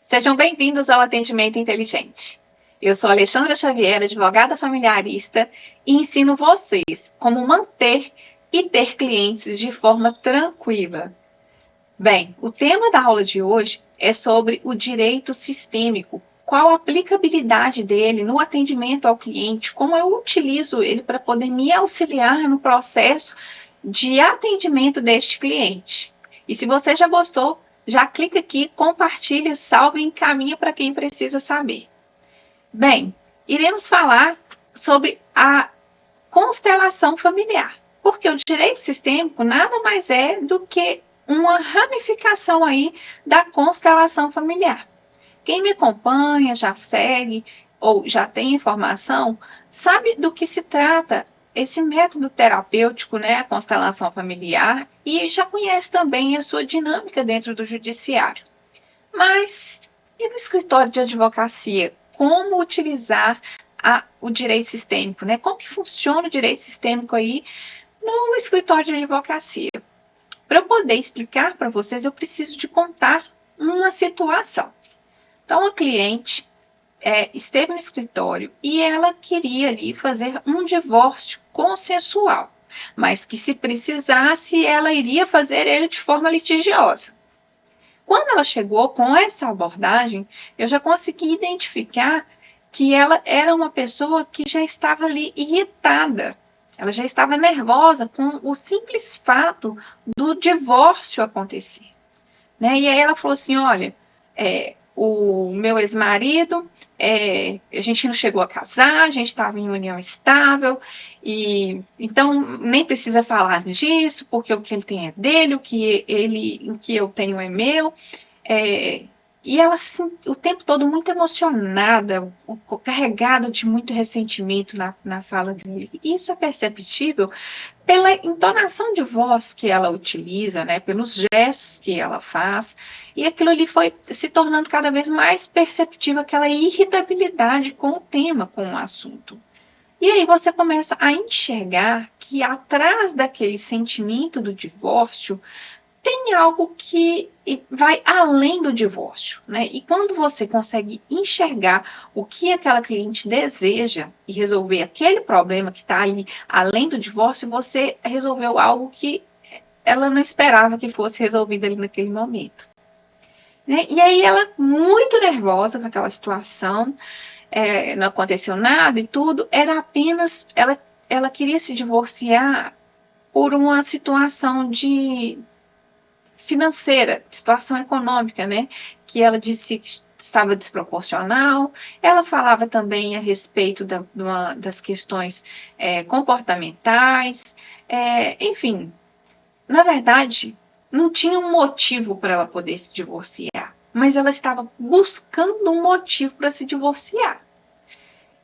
Sejam bem-vindos ao Atendimento Inteligente. Eu sou Alexandra Xavier, advogada familiarista, e ensino vocês como manter e ter clientes de forma tranquila. Bem, o tema da aula de hoje é sobre o direito sistêmico. Qual a aplicabilidade dele no atendimento ao cliente, como eu utilizo ele para poder me auxiliar no processo de atendimento deste cliente. E se você já gostou, já clica aqui, compartilha, salva e encaminha para quem precisa saber. Bem, iremos falar sobre a constelação familiar, porque o direito sistêmico nada mais é do que uma ramificação aí da constelação familiar. Quem me acompanha, já segue ou já tem informação, sabe do que se trata esse método terapêutico, né, a constelação familiar, e já conhece também a sua dinâmica dentro do judiciário. Mas, e no escritório de advocacia? Como utilizar o direito sistêmico, né? Como que funciona o direito sistêmico aí no escritório de advocacia? Para eu poder explicar para vocês, eu preciso de contar uma situação. Então, a cliente esteve no escritório e ela queria ali fazer um divórcio consensual, mas que se precisasse, ela iria fazer ele de forma litigiosa. Quando ela chegou com essa abordagem, eu já consegui identificar que ela era uma pessoa que já estava ali irritada. Ela já estava nervosa com o simples fato do divórcio acontecer. Né? E aí ela falou assim, olha, o meu ex-marido, a gente não chegou a casar, a gente estava em união estável, e então nem precisa falar disso, porque o que ele tem é dele, o que eu tenho é meu. E ela, assim, o tempo todo muito emocionada, carregada de muito ressentimento na fala dele. Isso é perceptível pela entonação de voz que ela utiliza, né, pelos gestos que ela faz, e aquilo ali foi se tornando cada vez mais perceptível, aquela irritabilidade com o tema, com o assunto. E aí você começa a enxergar que atrás daquele sentimento do divórcio tem algo que vai além do divórcio, né? E quando você consegue enxergar o que aquela cliente deseja e resolver aquele problema que está ali além do divórcio, você resolveu algo que ela não esperava que fosse resolvido ali naquele momento. Né? E aí ela, muito nervosa com aquela situação, não aconteceu nada e tudo, era apenas, ela queria se divorciar por uma situação de financeira, situação econômica, né? Que ela disse que estava desproporcional. Ela falava também a respeito das questões comportamentais, enfim. Na verdade, não tinha um motivo para ela poder se divorciar, mas ela estava buscando um motivo para se divorciar.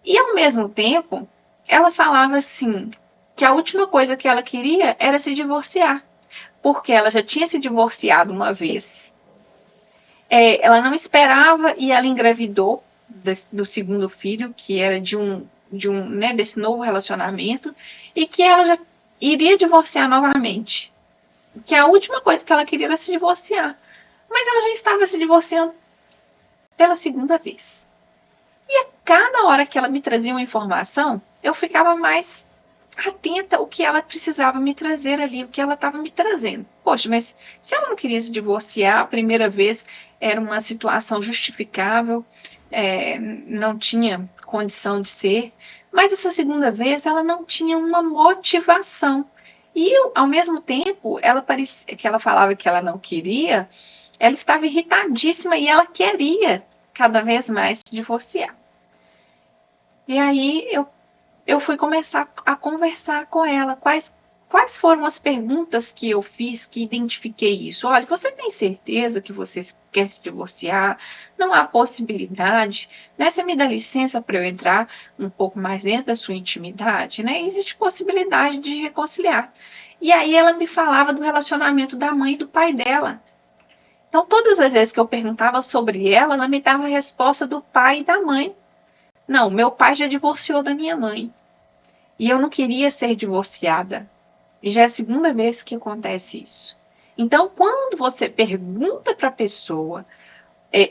E, ao mesmo tempo, ela falava assim, que a última coisa que ela queria era se divorciar, porque ela já tinha se divorciado uma vez. Ela não esperava e ela engravidou do segundo filho, que era né, desse novo relacionamento, e que ela já iria divorciar novamente. Que a última coisa que ela queria era se divorciar. Mas ela já estava se divorciando pela segunda vez. E a cada hora que ela me trazia uma informação, eu ficava mais atenta ao que ela precisava me trazer ali, o que ela estava me trazendo. Poxa, mas se ela não queria se divorciar, a primeira vez era uma situação justificável, não tinha condição de ser, mas essa segunda vez ela não tinha uma motivação. E ao mesmo tempo, que ela falava que ela não queria, ela estava irritadíssima e ela queria cada vez mais se divorciar. E aí eu fui começar a conversar com ela. Quais foram as perguntas que eu fiz que identifiquei isso? Olha, você tem certeza que você quer se divorciar? Não há possibilidade? Né? Você me dá licença para eu entrar um pouco mais dentro da sua intimidade? Né? Existe possibilidade de reconciliar. E aí ela me falava do relacionamento da mãe e do pai dela. Então, todas as vezes que eu perguntava sobre ela me dava a resposta do pai e da mãe. Não, meu pai já divorciou da minha mãe. E eu não queria ser divorciada. E já é a segunda vez que acontece isso. Então, quando você pergunta para a pessoa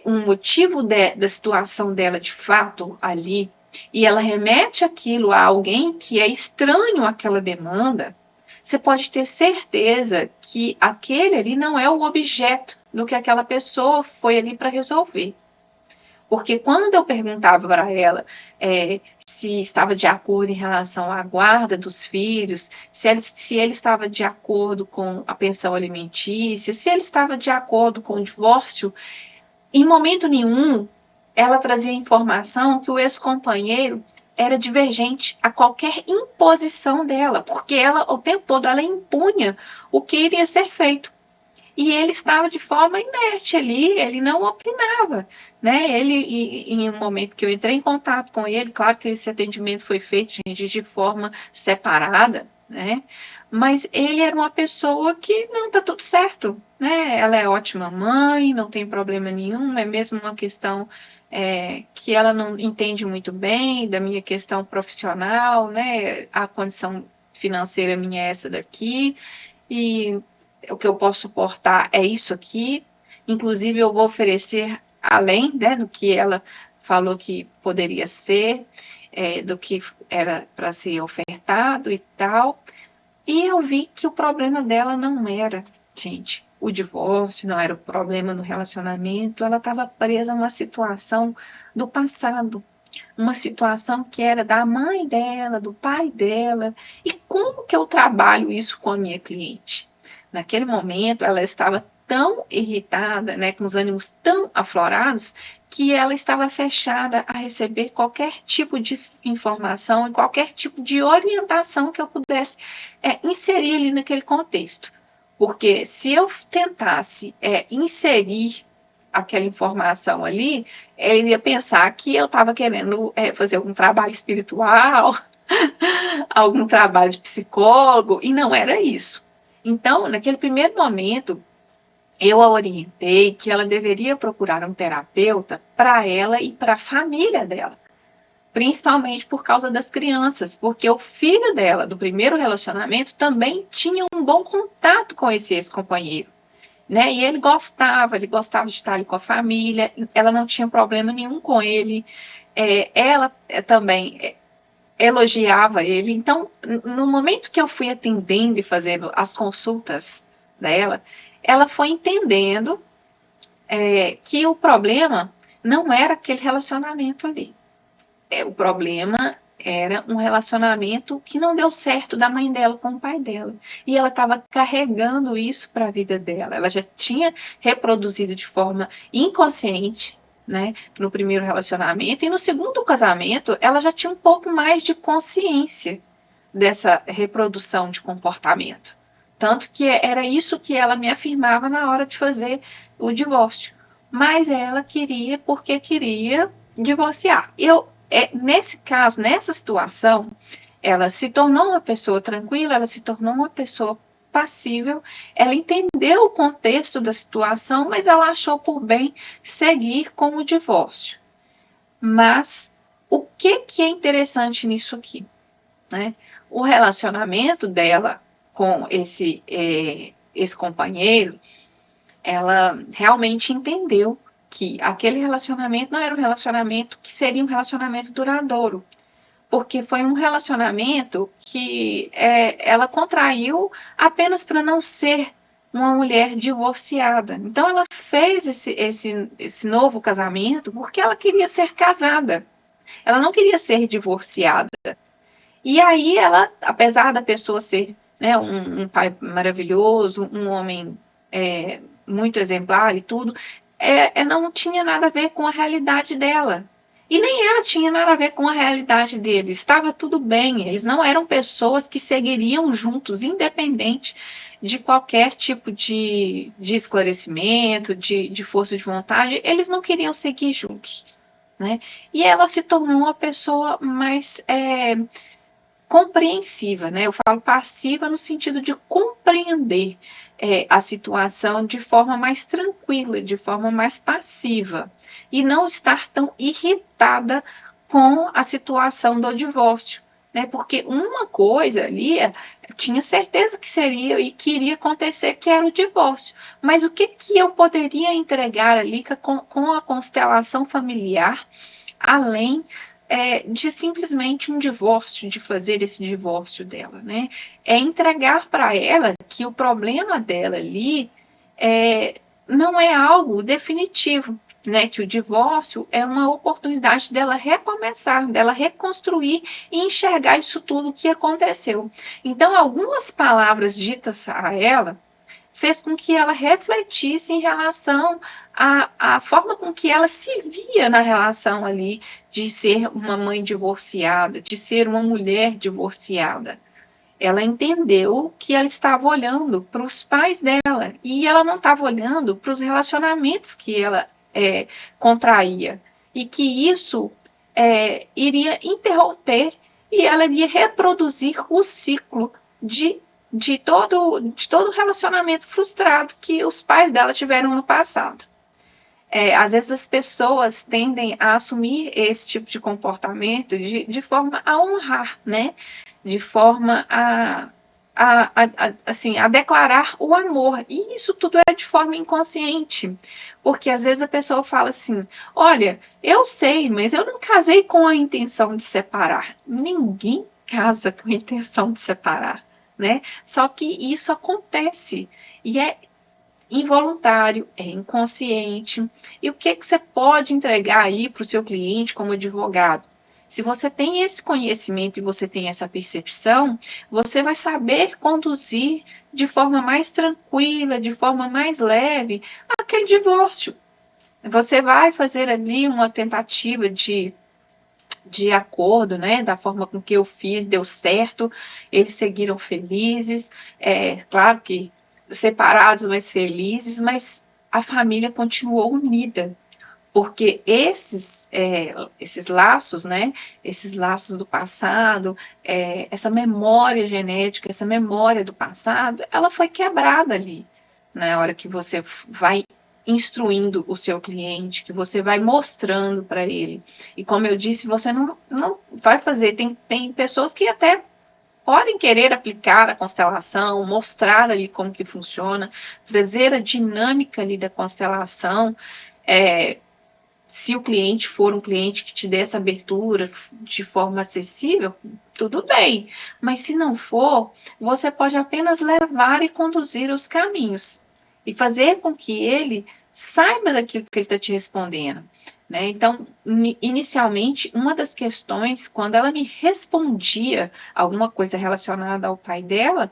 um motivo da situação dela de fato ali, e ela remete aquilo a alguém que é estranho àquela demanda, você pode ter certeza que aquele ali não é o objeto do que aquela pessoa foi ali para resolver. Porque quando eu perguntava para ela se estava de acordo em relação à guarda dos filhos, se ele estava de acordo com a pensão alimentícia, se ele estava de acordo com o divórcio, em momento nenhum ela trazia informação que o ex-companheiro era divergente a qualquer imposição dela, porque ela, o tempo todo, ela impunha o que iria ser feito. E ele estava de forma inerte ali, ele não opinava, né? Em um momento que eu entrei em contato com ele, claro que esse atendimento foi feito, gente, de forma separada, né? Mas ele era uma pessoa que não tá tudo certo, né? Ela é ótima mãe, não tem problema nenhum, é mesmo uma questão que ela não entende muito bem da minha questão profissional, né? A condição financeira minha é essa daqui, e o que eu posso suportar é isso aqui. Inclusive, eu vou oferecer além, né, do que ela falou que poderia ser, do que era para ser ofertado e tal. E eu vi que o problema dela não era, gente, o divórcio, não era o problema no relacionamento. Ela estava presa a uma situação do passado, uma situação que era da mãe dela, do pai dela. E como que eu trabalho isso com a minha cliente? Naquele momento, ela estava tão irritada, né, com os ânimos tão aflorados, que ela estava fechada a receber qualquer tipo de informação e qualquer tipo de orientação que eu pudesse inserir ali naquele contexto. Porque se eu tentasse inserir aquela informação ali, ele ia pensar que eu estava querendo fazer algum trabalho espiritual, algum trabalho de psicólogo, e não era isso. Então, naquele primeiro momento, eu a orientei que ela deveria procurar um terapeuta para ela e para a família dela, principalmente por causa das crianças, porque o filho dela, do primeiro relacionamento, também tinha um bom contato com esse ex-companheiro, né? E ele gostava de estar ali com a família, ela não tinha problema nenhum com ele, ela também elogiava ele. Então, no momento que eu fui atendendo e fazendo as consultas dela, ela foi entendendo que o problema não era aquele relacionamento ali. O problema era um relacionamento que não deu certo da mãe dela com o pai dela. E ela estava carregando isso para a vida dela. Ela já tinha reproduzido de forma inconsciente, né, no primeiro relacionamento. E no segundo casamento, ela já tinha um pouco mais de consciência dessa reprodução de comportamento. Tanto que era isso que ela me afirmava na hora de fazer o divórcio. Mas ela queria porque queria divorciar. Nesse caso, nessa situação, ela se tornou uma pessoa tranquila, ela se tornou uma pessoa passível, ela entendeu o contexto da situação, mas ela achou por bem seguir com o divórcio. Mas o que é interessante nisso aqui, né? O relacionamento dela com esse companheiro, ela realmente entendeu que aquele relacionamento não era um relacionamento que seria um relacionamento duradouro, porque foi um relacionamento que ela contraiu apenas para não ser uma mulher divorciada. Então ela fez esse novo casamento porque ela queria ser casada, ela não queria ser divorciada. E aí ela, apesar da pessoa ser, né, um pai maravilhoso, um homem muito exemplar e tudo, não tinha nada a ver com a realidade dela. E nem ela tinha nada a ver com a realidade dele. Estava tudo bem. Eles não eram pessoas que seguiriam juntos, independente de qualquer tipo de esclarecimento, de força de vontade. Eles não queriam seguir juntos, né? E ela se tornou uma pessoa mais compreensiva, né? Eu falo passiva no sentido de compreender a situação de forma mais tranquila, de forma mais passiva, e não estar tão irritada com a situação do divórcio, né? Porque uma coisa ali tinha certeza que seria e que iria acontecer, que era o divórcio. Mas o que que eu poderia entregar ali com a constelação familiar, além de simplesmente um divórcio, de fazer esse divórcio dela, né? É entregar para ela que o problema dela ali não é algo definitivo, né? Que o divórcio é uma oportunidade dela recomeçar, dela reconstruir e enxergar isso tudo que aconteceu. Então, algumas palavras ditas a ela fez com que ela refletisse em relação à forma com que ela se via na relação ali de ser uma mãe divorciada, de ser uma mulher divorciada. Ela entendeu que ela estava olhando para os pais dela e ela não estava olhando para os relacionamentos que ela contraía e que isso iria interromper e ela iria reproduzir o ciclo de todo relacionamento frustrado que os pais dela tiveram no passado. Às vezes as pessoas tendem a assumir esse tipo de comportamento de forma a honrar, né? De forma assim, a declarar o amor. E isso tudo é de forma inconsciente. Porque às vezes a pessoa fala assim, olha, eu sei, mas eu não casei com a intenção de separar. Ninguém casa com a intenção de separar, né? Só que isso acontece e é involuntário, é inconsciente. E o que você pode entregar aí para o seu cliente como advogado? Se você tem esse conhecimento e você tem essa percepção, você vai saber conduzir de forma mais tranquila, de forma mais leve, aquele divórcio. Você vai fazer ali uma tentativa de acordo, né, da forma com que eu fiz, deu certo, eles seguiram felizes, claro que separados, mas felizes, mas a família continuou unida, porque esses laços, né, esses laços do passado, essa memória genética, essa memória do passado, ela foi quebrada ali, na hora que você vai instruindo o seu cliente, que você vai mostrando para ele. E como eu disse, você não vai fazer, tem pessoas que até podem querer aplicar a constelação, mostrar ali como que funciona, trazer a dinâmica ali da constelação, se o cliente for um cliente que te dê essa abertura de forma acessível, tudo bem. Mas se não for, você pode apenas levar e conduzir os caminhos e fazer com que ele saiba daquilo que ele está te respondendo, né? Então, inicialmente, uma das questões, quando ela me respondia alguma coisa relacionada ao pai dela,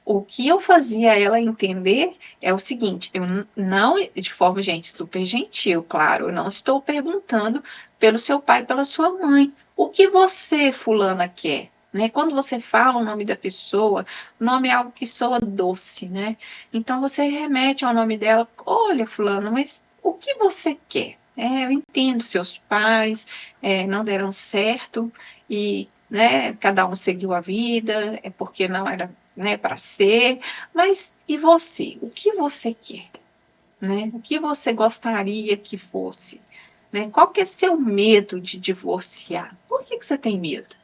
o que eu fazia ela entender é o seguinte, eu não, de forma, gente, super gentil, claro, eu não estou perguntando pelo seu pai e pela sua mãe. O que você, fulana, quer? Né? Quando você fala o nome da pessoa, o nome é algo que soa doce, né? Então você remete ao nome dela, olha, fulano, mas o que você quer? Eu entendo, seus pais não deram certo e, né, cada um seguiu a vida, porque não era, né, para ser, mas e você? O que você quer? Né? O que você gostaria que fosse? Né? Qual que é seu medo de divorciar? Por que você tem medo?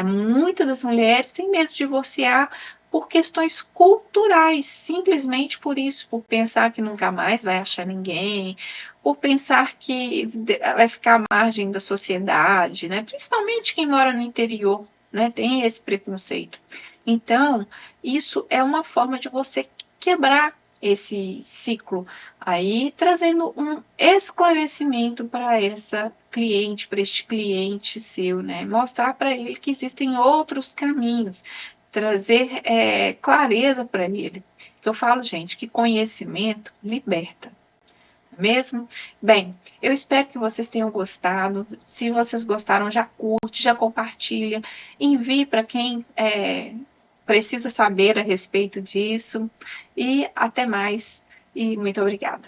Muitas das mulheres têm medo de divorciar por questões culturais, simplesmente por isso, por pensar que nunca mais vai achar ninguém, por pensar que vai ficar à margem da sociedade, né? Principalmente quem mora no interior, né? Tem esse preconceito. Então, isso é uma forma de você quebrar esse ciclo aí, trazendo um esclarecimento para essa cliente, para este cliente seu, né? Mostrar para ele que existem outros caminhos, trazer clareza para ele. Eu falo, gente, que conhecimento liberta. Mesmo? Bem, eu espero que vocês tenham gostado. Se vocês gostaram, já curte, já compartilha, envie para quem precisa saber a respeito disso. E até mais. E muito obrigada.